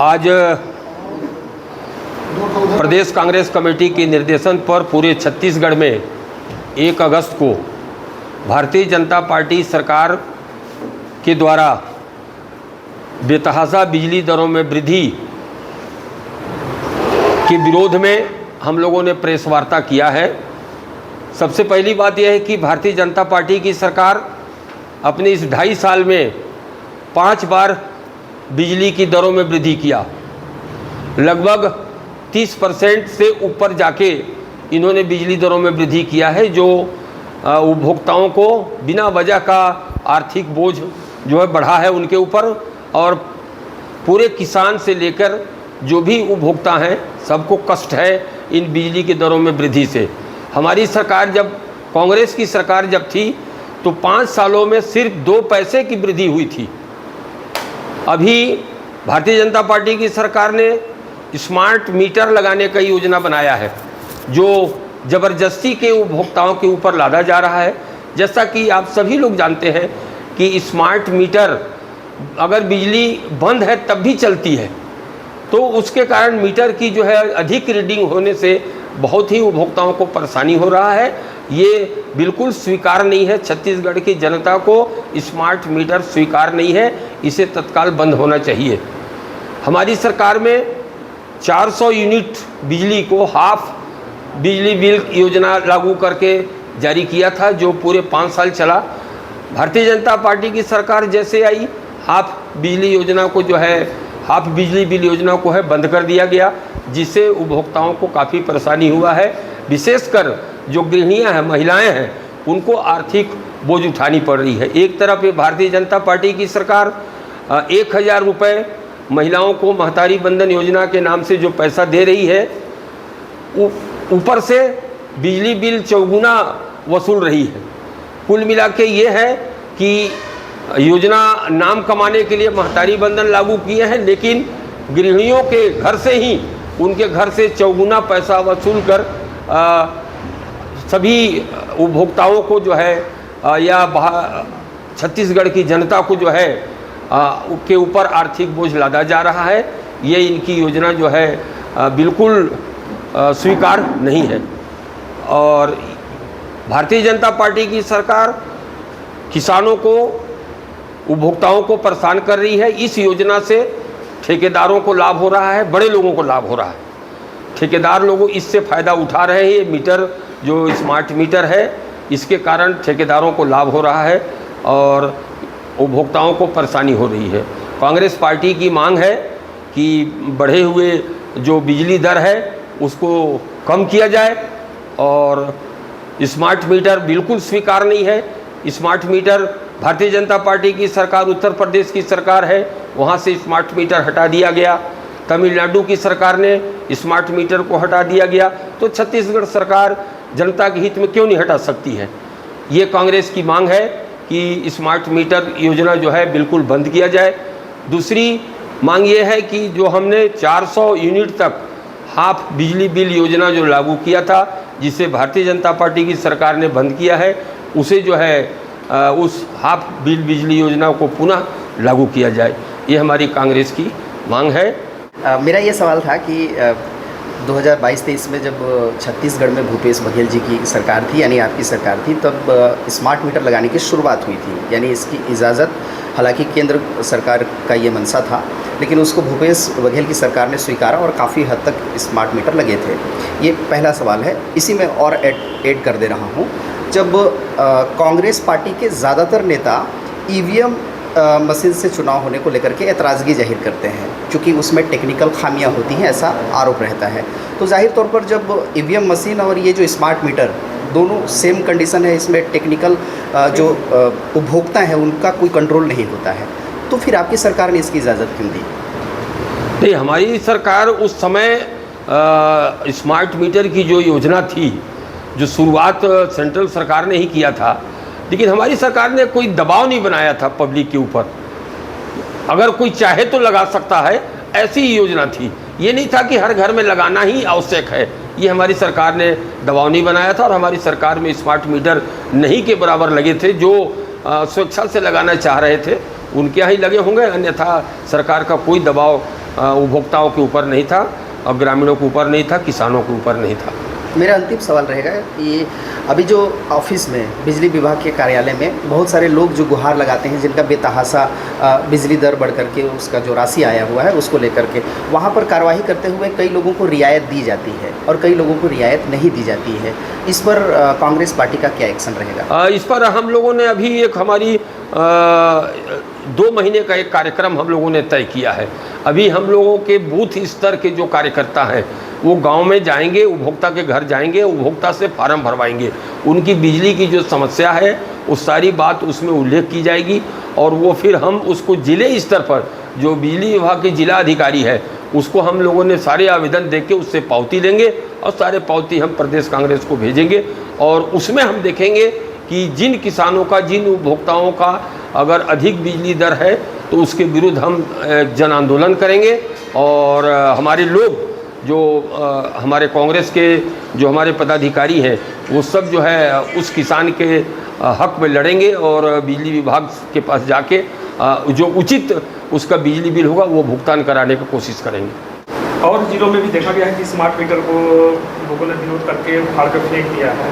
आज प्रदेश कांग्रेस कमेटी के निर्देशन पर पूरे छत्तीसगढ़ में 1 अगस्त को भारतीय जनता पार्टी सरकार के द्वारा बेतहाशा बिजली दरों में वृद्धि के विरोध में हम लोगों ने प्रेस वार्ता किया है। सबसे पहली बात यह है कि भारतीय जनता पार्टी की सरकार अपने इस 2.5 साल में 5 बार बिजली की दरों में वृद्धि किया। लगभग 30% से ऊपर जाके इन्होंने बिजली दरों में वृद्धि किया है, जो उपभोक्ताओं को बिना वजह का आर्थिक बोझ जो है बढ़ा है उनके ऊपर, और पूरे किसान से लेकर जो भी उपभोक्ता हैं सबको कष्ट है इन बिजली की दरों में वृद्धि से। हमारी सरकार जब कांग्रेस की सरकार जब थी तो 5 सालों में सिर्फ 2 पैसे की वृद्धि हुई थी। अभी भारतीय जनता पार्टी की सरकार ने स्मार्ट मीटर लगाने का योजना बनाया है, जो ज़बरदस्ती के उपभोक्ताओं के ऊपर लादा जा रहा है। जैसा कि आप सभी लोग जानते हैं कि स्मार्ट मीटर अगर बिजली बंद है तब भी चलती है, तो उसके कारण मीटर की जो है अधिक रीडिंग होने से बहुत ही उपभोक्ताओं को परेशानी हो रहा है। ये बिल्कुल स्वीकार नहीं है, छत्तीसगढ़ की जनता को स्मार्ट मीटर स्वीकार नहीं है, इसे तत्काल बंद होना चाहिए। हमारी सरकार में 400 यूनिट बिजली को हाफ बिजली बिल योजना लागू करके जारी किया था, जो पूरे 5 साल चला। भारतीय जनता पार्टी की सरकार जैसे आई, हाफ बिजली योजना को जो है हाफ बिजली बिल योजना को है बंद कर दिया गया, जिससे उपभोक्ताओं को काफ़ी परेशानी हुआ है। विशेषकर जो गृहिणियां हैं, महिलाएं हैं, उनको आर्थिक बोझ उठानी पड़ रही है। एक तरफ ये भारतीय जनता पार्टी की सरकार 1000 रुपये महिलाओं को महतारी बंधन योजना के नाम से जो पैसा दे रही है, ऊपर से बिजली बिल चौगुना वसूल रही है। कुल मिला के ये है कि योजना नाम कमाने के लिए महतारी बंधन लागू किए हैं, लेकिन गृहिणियों के घर से ही उनके घर से चौगुना पैसा वसूल कर सभी उपभोक्ताओं को जो है या छत्तीसगढ़ की जनता को जो है के ऊपर आर्थिक बोझ लादा जा रहा है। ये इनकी योजना जो है बिल्कुल स्वीकार नहीं है। और भारतीय जनता पार्टी की सरकार किसानों को, उपभोक्ताओं को परेशान कर रही है। इस योजना से ठेकेदारों को लाभ हो रहा है, बड़े लोगों को लाभ हो रहा है। ठेकेदार लोग इससे फ़ायदा उठा रहे हैं। ये मीटर जो स्मार्ट मीटर है, इसके कारण ठेकेदारों को लाभ हो रहा है और उपभोक्ताओं को परेशानी हो रही है। कांग्रेस पार्टी की मांग है कि बढ़े हुए जो बिजली दर है उसको कम किया जाए, और स्मार्ट मीटर बिल्कुल स्वीकार नहीं है। Smart meter Bharatiya Janata party की सरकार, उत्तर प्रदेश की सरकार है, वहाँ से स्मार्ट मीटर हटा दिया गया। तमिलनाडु की सरकार ने स्मार्ट मीटर को हटा दिया गया, तो छत्तीसगढ़ सरकार जनता के हित में क्यों नहीं हटा सकती है। ये कांग्रेस की मांग है कि स्मार्ट मीटर योजना जो है बिल्कुल बंद किया जाए। दूसरी मांग ये है कि जो हमने 400 यूनिट तक हाफ बिजली बिल योजना जो लागू किया था, जिसे भारतीय जनता पार्टी की सरकार ने बंद किया है, उसे जो है उस हाफ बिल बिजली योजना को पुनः लागू किया जाए। ये हमारी कांग्रेस की मांग है। मेरा ये सवाल था कि 2022-23 में जब छत्तीसगढ़ में भूपेश बघेल जी की सरकार थी, यानी आपकी सरकार थी, तब स्मार्ट मीटर लगाने की शुरुआत हुई थी। यानी इसकी इजाज़त हालांकि केंद्र सरकार का ये मनसा था, लेकिन उसको भूपेश बघेल की सरकार ने स्वीकारा और काफ़ी हद तक स्मार्ट मीटर लगे थे। ये पहला सवाल है। इसी में और ऐड कर दे रहा हूँ, जब कांग्रेस पार्टी के ज़्यादातर नेता ईवीएम मशीन से चुनाव होने को लेकर के एतराज़गी जाहिर करते हैं, क्योंकि उसमें टेक्निकल खामियां होती हैं, ऐसा आरोप रहता है। तो जाहिर तौर पर जब ईवीएम मशीन और ये जो स्मार्ट मीटर दोनों सेम कंडीशन है, इसमें टेक्निकल जो उपभोक्ता हैं उनका कोई कंट्रोल नहीं होता है, तो फिर आपकी सरकार ने इसकी इजाज़त क्यों दी? नहीं, हमारी सरकार उस समय स्मार्ट मीटर की जो योजना थी, जो शुरुआत सेंट्रल सरकार ने ही किया था, लेकिन हमारी सरकार ने कोई दबाव नहीं बनाया था पब्लिक के ऊपर। अगर कोई चाहे तो लगा सकता है, ऐसी ही योजना थी। ये नहीं था कि हर घर में लगाना ही आवश्यक है। ये हमारी सरकार ने दबाव नहीं बनाया था, और हमारी सरकार में स्मार्ट मीटर नहीं के बराबर लगे थे। जो स्वेच्छा से लगाना चाह रहे थे उनके यहाँ ही लगे होंगे, अन्यथा सरकार का कोई दबाव उपभोक्ताओं के ऊपर नहीं था और ग्रामीणों के ऊपर नहीं था, किसानों के ऊपर नहीं था। मेरा अंतिम सवाल रहेगा कि अभी जो ऑफिस में बिजली विभाग के कार्यालय में बहुत सारे लोग जो गुहार लगाते हैं, जिनका बेतहाशा बिजली दर बढ़ करके उसका जो राशि आया हुआ है उसको लेकर के वहाँ पर कार्रवाई करते हुए कई लोगों को रियायत दी जाती है और कई लोगों को रियायत नहीं दी जाती है। इस पर कांग्रेस पार्टी का क्या एक्शन रहेगा? इस पर हम लोगों ने अभी एक हमारी 2 महीने का एक कार्यक्रम हम लोगों ने तय किया है। अभी हम लोगों के बूथ स्तर के जो कार्यकर्ता हैं वो गांव में जाएंगे, उपभोक्ता के घर जाएंगे, उपभोक्ता से फार्म भरवाएंगे, उनकी बिजली की जो समस्या है उस सारी बात उसमें उल्लेख की जाएगी और वो फिर हम उसको जिले स्तर पर जो बिजली विभाग के जिला अधिकारी है उसको हम लोगों ने सारे आवेदन दे के उससे पावती लेंगे और सारे पावती हम प्रदेश कांग्रेस को भेजेंगे और उसमें हम देखेंगे कि जिन किसानों का, जिन उपभोक्ताओं का अगर अधिक बिजली दर है तो उसके विरुद्ध हम जन आंदोलन करेंगे और हमारे लोग जो हमारे कांग्रेस के जो हमारे पदाधिकारी हैं वो सब जो है उस किसान के हक में लड़ेंगे और बिजली विभाग के पास जाके जो उचित उसका बिजली बिल होगा वो भुगतान कराने की कोशिश करेंगे। और जिलों में भी देखा गया है कि स्मार्ट मीटर को लोगों ने विरोध करके उखाड़ कर फेंक दिया है।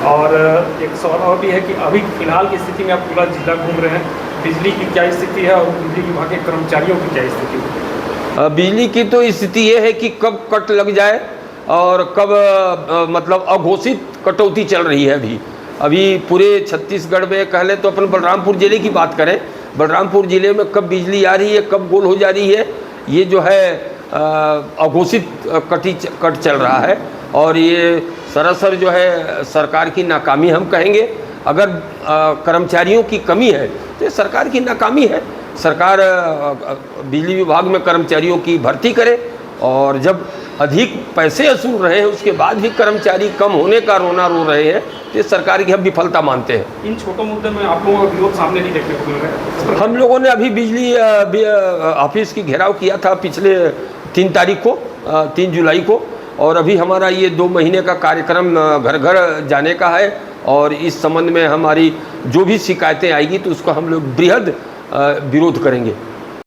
और एक सवाल और भी है कि अभी फिलहाल की स्थिति में आप पूरा जिला घूम रहे हैं, बिजली की क्या स्थिति है और बिजली विभाग के कर्मचारियों की क्या स्थिति है? बिजली की तो स्थिति ये है कि कब कट लग जाए और कब मतलब अघोषित कटौती चल रही है। अभी पूरे छत्तीसगढ़ में कह लें तो अपन बलरामपुर ज़िले की बात करें, बलरामपुर ज़िले में कब बिजली आ रही है, कब गोल हो जा रही है, ये जो है अघोषित कट चल रहा है और ये सरासर जो है सरकार की नाकामी हम कहेंगे। अगर कर्मचारियों की कमी है तो सरकार की नाकामी है। सरकार बिजली विभाग में कर्मचारियों की भर्ती करे और जब अधिक पैसे वसूल रहे हैं उसके बाद भी कर्मचारी कम होने का रोना रो रहे हैं तो सरकार की हम विफलता मानते हैं। इन छोटों मुद्दे में आप लोगों का विरोध सामने नहीं देखने को मिल रहा है। हम लोगों ने अभी बिजली ऑफिस की घेराव किया था पिछले 3 तारीख को, 3 जुलाई को, और अभी हमारा ये 2 महीने का कार्यक्रम घर घर जाने का है और इस संबंध में हमारी जो भी शिकायतें आएगी तो उसको हम लोग बृहद विरोध करेंगे।